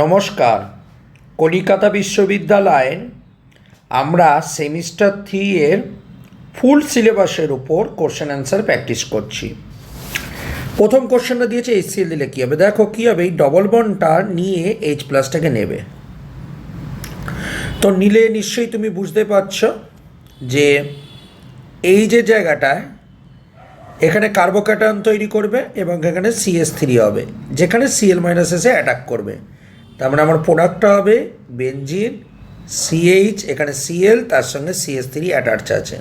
নমস্কার। কলিকাতা বিশ্ববিদ্যালয়ে আমরা সেমিস্টার 3 এর ফুল সিলেবাসের উপর কোশ্চেন অ্যান্সার প্র্যাকটিস করছি। প্রথম কোশ্চেনটা দিয়েছে HCl দিলে কী হবে। দেখো কী হবে, এই ডবল বন্ডটা নিয়ে H+টাকে নেবে। তো নিলে নিশ্চয়ই তুমি বুঝতে পারছ যে এই যে জায়গাটায় এখানে কার্বোক্যাটায়ন তৈরি করবে এবং এখানে CH3 হবে, যেখানে Cl- এসে অ্যাটাক করবে। তার মানে আমার প্রোডাক্টটা হবে বেনজিন CH, এখানে Cl, তার সঙ্গে CH3 অ্যাটাচ আছে।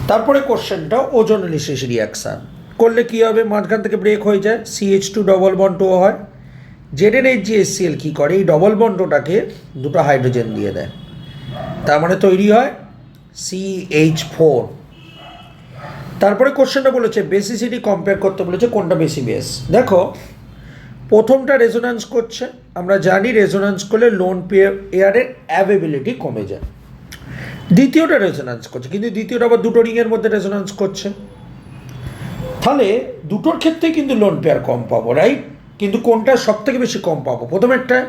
তারপরে কোশ্চেনটা ওজোন লিসিস রিয়াকশান করলে কী হবে, মাঝখান থেকে ব্রেক হয়ে যায়, CH2 ডবল বন্ড ও হয়। ZnHgHCl কী করে, এই ডবল বন্ডটাকে দুটো হাইড্রোজেন দিয়ে দেয়, তার মানে তৈরি হয় CH4। তারপরে কোশ্চেনটা বলেছে বেসিসিটি কম্পেয়ার করতে বলেছে, কোনটা বেশি বেস। দেখো প্রথমটা রেজোন্যান্স করছে, আমরা জানি রেজোন্যান্স করলে লোন পেয়ারের অ্যাভেবিলিটি কমে যায়। দ্বিতীয়টা রেজোন্যান্স করছে, কিন্তু দ্বিতীয়টা আবার দুটো রিংয়ের মধ্যে রেজোন্যান্স করছে, তাহলে দুটোর ক্ষেত্রেই কিন্তু লোন পেয়ার কম পাবো, রাইট? কিন্তু কোনটা সব থেকে বেশি কম পাবো, প্রথমেরটায়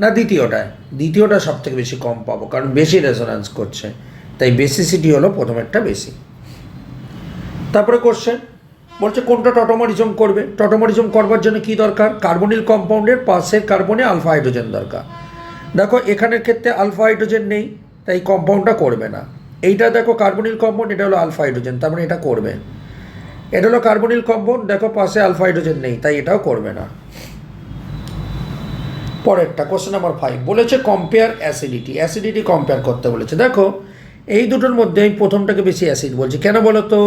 না দ্বিতীয়টায়? দ্বিতীয়টা সব থেকে বেশি কম পাবো, কারণ বেশি রেজোন্যান্স করছে, তাই বেসিসিটি হলো প্রথমেরটা বেশি। তারপরে কোশ্চেন বলছে কোনটা টটোমারিজম করবে। টটোমারিজম করবার জন্য কি দরকার, কার্বনিল কম্পাউন্ডের পাশের কার্বনে আলফা হাইড্রোজেন দরকার। দেখো এখানের ক্ষেত্রে আলফা হাইড্রোজেন নেই, তাই কম্পাউন্ডটা করবে না। এইটা দেখো কার্বনিল কম্পাউন্ড, এটা হলো আলফা হাইড্রোজেন, তার মানে এটা করবে। এটা হলো কার্বনিল কম্পাউন্ড, দেখো পাশে আলফা হাইড্রোজেন নেই, তাই এটাও করবে না। পরেরটা কোশ্চেন নাম্বার 5 বলেছে কম্পেয়ার অ্যাসিডিটি। অ্যাসিডিটি কম্পেয়ার করতে বলেছে। দেখো এই দুটোর মধ্যে আমি প্রথমটাকে বেশি অ্যাসিড বলছি, কেন বলো তো?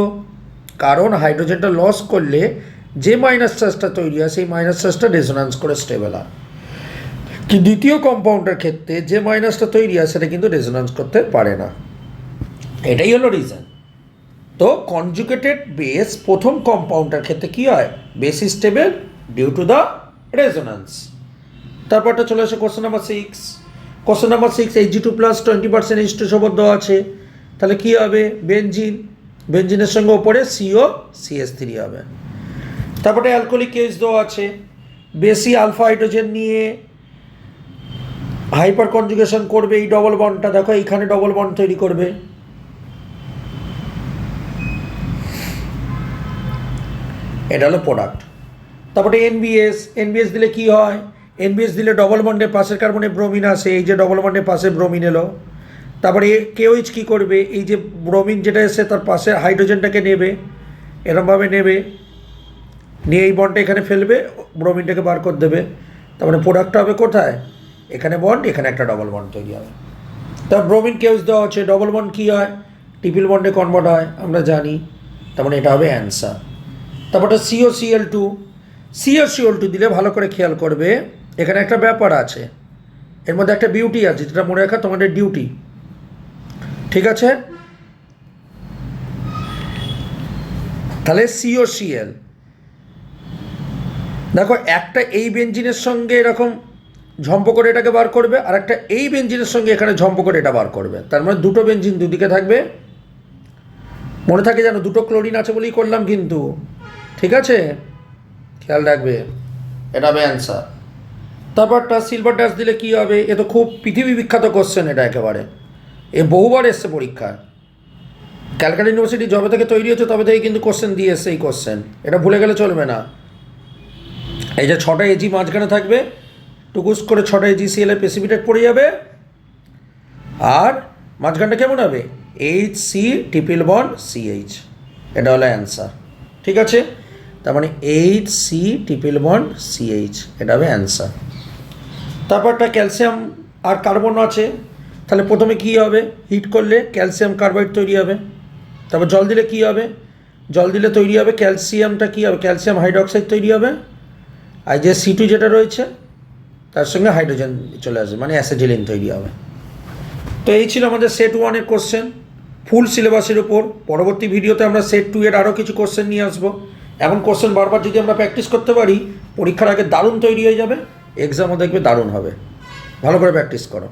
কারণ হাইড্রোজেনটা লস করলে যে মাইনাস চার্জটা তৈরি হয় সেই মাইনাস চার্জটা রেজোন্যান্স করে স্টেবল হয়, কি দ্বিতীয় কম্পাউন্ডের ক্ষেত্রে যে মাইনাসটা তৈরি হয় সেটা কিন্তু রেজোন্যান্স করতে পারে না, এটাই হলো রিজন। তো কনজুগেটেড বেস প্রথম কম্পাউন্ডের ক্ষেত্রে কী হয়, বেশি stable due to the resonance. তারপরটা চলে আসে question number 6। Question number 6 Hg2 + 20% H2 সবদ্ধ আছে, তাহলে কী হবে, বেনজিন, বেনজিনের সঙ্গে ওপরে CO CH3 হবে। তারপরে অ্যালকোহলিক কেস দেওয়া আছে, বেশি আলফা হাইড্রোজেন নিয়ে হাইপার কনজুগেশন করবে, এই ডবল বন্ডটা দেখো এইখানে ডবল বন্ড তৈরি করবে। এটা হলো প্রোডাক্ট। তারপরে NBS দিলে কি হয়, NBS দিলে ডবল বন্ডের পাশের কার্বনে ব্রোমিন আসে, এই যে ডবল বন্ডের পাশে ব্রোমিন এলো। তারপরে KOH কী করবে, এই যে ব্রোমিন যেটা এসে তার পাশে হাইড্রোজেনটাকে নেবে, এরমভাবে নেবে, নিয়ে এই বন্ডটা এখানে ফেলবে, ব্রোমিনটাকে বার করে দেবে। তার মানে প্রোডাক্টটা হবে কোথায়, এখানে বন্ড, এখানে একটা ডবল বন্ড তৈরি হবে। তার ব্রোমিন KOH দেওয়া হচ্ছে, ডবল বন্ড কী হয়, ট্রিপল বন্ডে কনভার্ট হয়, আমরা জানি। তার মানে এটা হবে অ্যান্সার। তারপরে COCl2 দিলে ভালো করে খেয়াল করবে, এখানে একটা ব্যাপার আছে, এর মধ্যে একটা বিউটি আছে, যেটা মনে রাখা তোমাদের ডিউটি, ঠিক আছে? তাহলে COCl দেখো একটা এই বেনজিনের সঙ্গে এরকম ঝম্প করে এটাকে বার করবে, আর একটা এই বেনজিনের সঙ্গে এখানে ঝম্প করে এটা বার করবে, তার মানে দুটো বেনজিন দুদিকে থাকবে। মনে থাকে যেন দুটো ক্লোরিন আছে বলেই করলাম কিন্তু, ঠিক আছে, খেয়াল রাখবে, এটা হবে অ্যান্সার। তারপরটা সিলভার ড্যাশ দিলে কী হবে, এ তো খুব পৃথিবী বিখ্যাত কোশ্চেন, এটা একেবারে এ বহুবার এসছে পরীক্ষায়। ক্যালকাটা ইউনিভার্সিটি যবে থেকে তৈরি হচ্ছে তবে থেকে কিন্তু কোশ্চেন দিয়ে এসছে এই কোশ্চেন, এটা ভুলে গেলে চলবে না। এই যে 6টা Ag মাঝখানে থাকবে, টুকুস করে 6টা AgCl এর প্রেসিপিটেট পড়ে যাবে, আর মাঝখানটা কেমন হবে, HC ট্রিপল বন্ড CH, এটা হলো অ্যান্সার, ঠিক আছে? তার মানে HC ট্রিপল বন্ড CH, এটা হবে অ্যান্সার। তারপরটা ক্যালসিয়াম আর কার্বন আছে, তাহলে প্রথমে কী হবে, হিট করলে ক্যালসিয়াম কার্বাইড তৈরি হবে। তারপর জল দিলে কী হবে, জল দিলে তৈরি হবে ক্যালসিয়ামটা কী হবে, ক্যালসিয়াম হাইড্রোক্সাইড তৈরি হবে, আর যে C2 যেটা রয়েছে তার সঙ্গে হাইড্রোজেন চলে আসবে, মানে অ্যাসিটিলিন তৈরি হবে। তো এই ছিল আমাদের সেট 1-এর কোশ্চেন ফুল সিলেবাসের উপর। পরবর্তী ভিডিওতে আমরা সেট 2-এর আরও কিছু কোশ্চেন নিয়ে আসবো। এখন কোশ্চেন বারবার যদি আমরা প্র্যাকটিস করতে পারি, পরীক্ষার আগে দারুণ তৈরি হয়ে যাবে, এক্সামও দেখবে দারুণ হবে। ভালো করে প্র্যাকটিস করো।